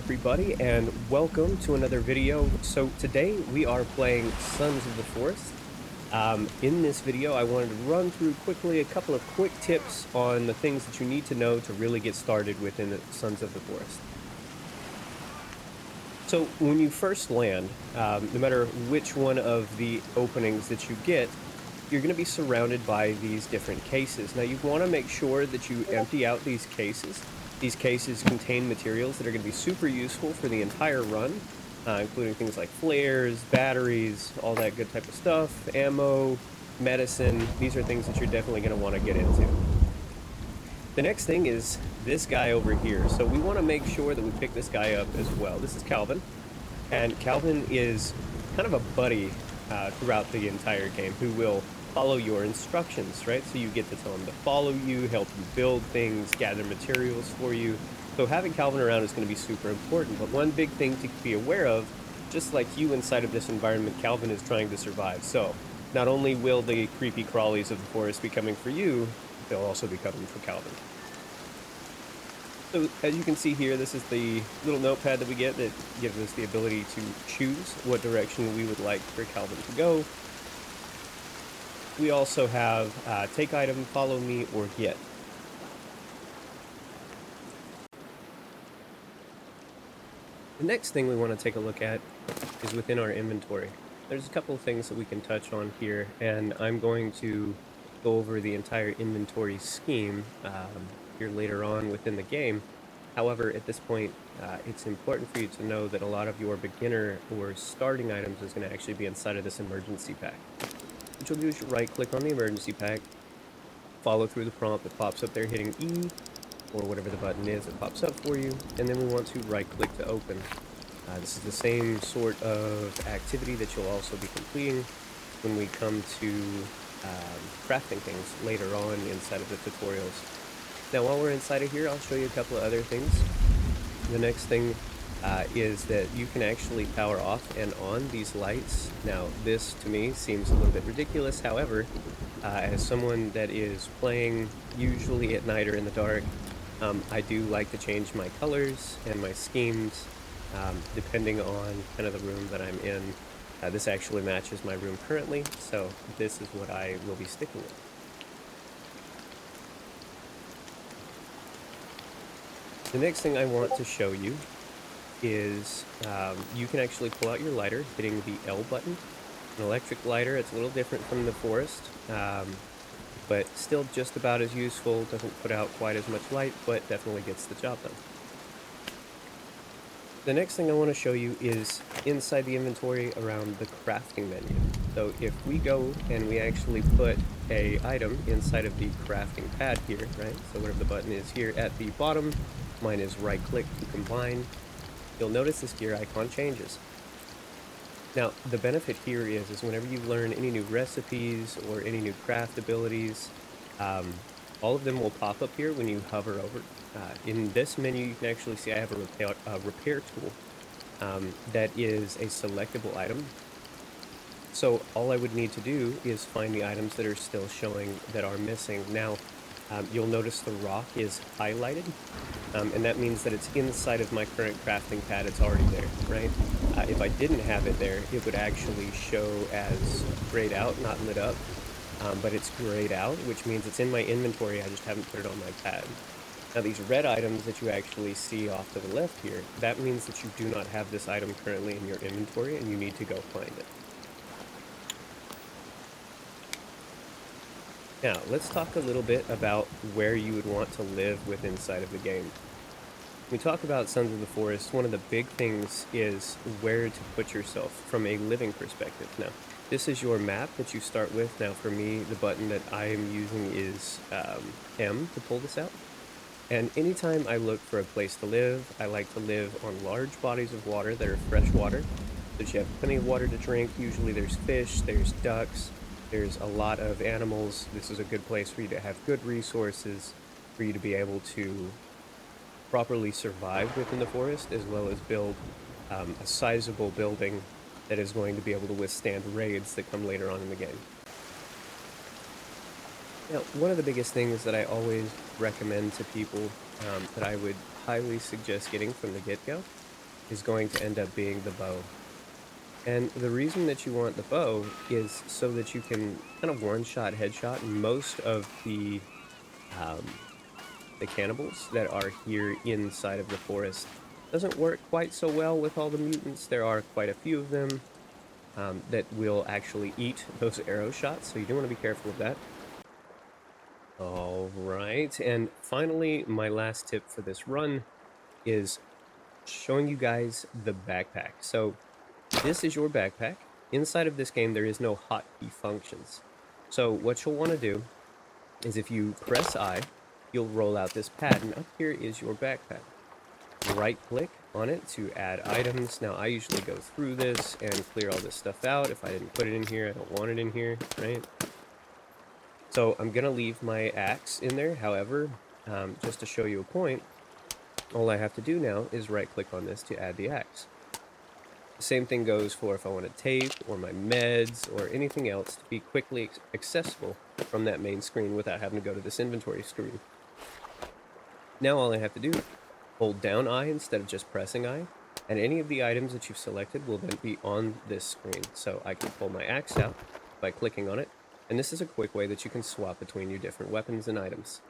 everybody, and welcome to another video. So today we are playing Sons of the Forest. In this video, I wanted to run through quickly a couple of quick tips on the things that you need to know to really get started within the Sons of the Forest. So when you first land, no matter which one of the openings that you get, you're going to be surrounded by these different cases. Now you want to make sure that you empty out these cases. These cases contain materials that are going to be super useful for the entire run, including things like flares, batteries, all that good type of stuff, ammo, medicine. These are things that you're definitely going to want to get into. The next thing is this guy over here. So we want to make sure that we pick this guy up as well. This is Calvin, and Calvin is kind of a buddy throughout the entire game who will follow your instructions, right? So you get to tell him to follow you, help you build things, gather materials for you. So having Calvin around is going to be super important. But one big thing to be aware of, just like you inside of this environment, Calvin is trying to survive. So not only will the creepy crawlies of the forest be coming for you, they'll also be coming for Calvin. So as you can see here, this is the little notepad that we get that gives us the ability to choose what direction we would like for Calvin to go. We also have take item, follow me, or get. The next thing we want to take a look at is within our inventory. There's a couple of things that we can touch on here, and I'm going to go over the entire inventory scheme here later on within the game. However, at this point, it's important for you to know that a lot of your beginner or starting items is going to actually be inside of this emergency pack. What you'll do is you'll right-click on the emergency pack, follow through the prompt that pops up there hitting E, or whatever the button is that pops up for you, and then we want to right-click to open. This is the same sort of activity that you'll also be completing when we come to crafting things later on inside of the tutorials. Now while we're inside of here, I'll show you a couple of other things. The next thing is that you can actually power off and on these lights. Now this to me seems a little bit ridiculous, however, as someone that is playing usually at night or in the dark, I do like to change my colors and my schemes depending on kind of the room that I'm in. This actually matches my room currently, so this is what I will be sticking with. The next thing I want to show you is you can actually pull out your lighter hitting the L button. An electric lighter, it's a little different from the forest, but still just about as useful. Doesn't put out quite as much light, but definitely gets the job done. The next thing I want to show you is inside the inventory around the crafting menu. So if we go and we actually put a item inside of the crafting pad here, right? So whatever the button is here at the bottom, mine is right click to combine. You'll notice this gear icon changes. Now the benefit here is whenever you learn any new recipes or any new craft abilities, all of them will pop up here when you hover over. In this menu, you can actually see I have a repair tool that is a selectable item. So all I would need to do is find the items that are still showing that are missing. Now, you'll notice the rock is highlighted, and that means that it's inside of my current crafting pad. It's already there, right? If I didn't have it there, it would actually show as grayed out, not lit up. But it's grayed out, which means it's in my inventory, I just haven't put it on my pad. Now these red items that you actually see off to the left here, that means that you do not have this item currently in your inventory and you need to go find it. Now let's talk a little bit about where you would want to live within inside of the game. When we talk about Sons of the Forest, one of the big things is where to put yourself from a living perspective. Now, this is your map that you start with. Now for me, the button that I am using is M to pull this out. And anytime I look for a place to live, I like to live on large bodies of water that are fresh water, so that you have plenty of water to drink. Usually there's fish, there's ducks, there's a lot of animals. This is a good place for you to have good resources, for you to be able to properly survive within the forest, as well as build a sizable building that is going to be able to withstand raids that come later on in the game. Now, one of the biggest things that I always recommend to people that I would highly suggest getting from the get-go is going to end up being the bow. And the reason that you want the bow is so that you can kind of one-shot headshot most of um, the cannibals that are here inside of the forest. Doesn't work quite so well with all the mutants. There are quite a few of them that will actually eat those arrow shots, so you do want to be careful of that. All right, and finally, my last tip for this run is showing you guys the backpack. So this is your backpack. Inside of this game, there is no hotkey functions. So what you'll want to do is if you press I, you'll roll out this pad, and up here is your backpack. Right click on it to add items. Now I usually go through this and clear all this stuff out. If I didn't put it in here, I don't want it in here, right? So I'm gonna leave my axe in there. However, just to show you a point, all I have to do now is right click on this to add the axe. The same thing goes for if I want to tape or my meds or anything else to be quickly accessible from that main screen without having to go to this inventory screen. Now all I have to do is hold down I instead of just pressing I, and any of the items that you've selected will then be on this screen. So I can pull my axe out by clicking on it, and this is a quick way that you can swap between your different weapons and items.